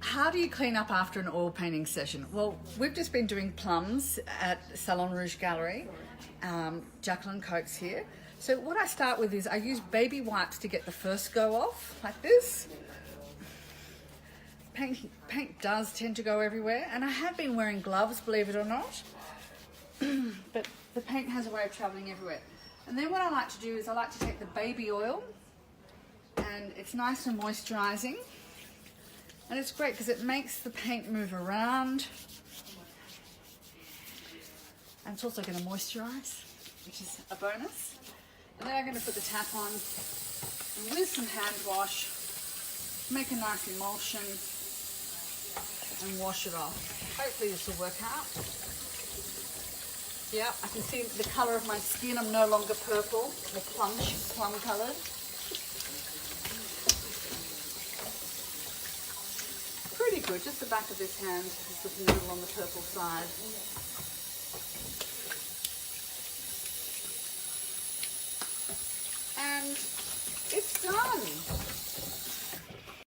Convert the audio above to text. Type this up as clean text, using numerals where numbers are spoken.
How do you clean up after an oil painting session? Well, we've just been doing plums at Salon Rouge Gallery. Jacqueline Coates here. So what I start with is I use baby wipes to get the first go off, like this. Paint does tend to go everywhere, and I have been wearing gloves, believe it or not. But the paint has a way of traveling everywhere. And then what I like to do is I like to take the baby oil, and it's nice and moisturizing. And it's great because it makes the paint move around. And it's also going to moisturize, which is a bonus. And then I'm going to put the tap on and with some hand wash, make a nice emulsion and wash it off. Hopefully this will work out. Yeah, I can see the colour of my skin. I'm no longer purple or plum coloured. Pretty good. Just the back of this hand is looking a little on the purple side.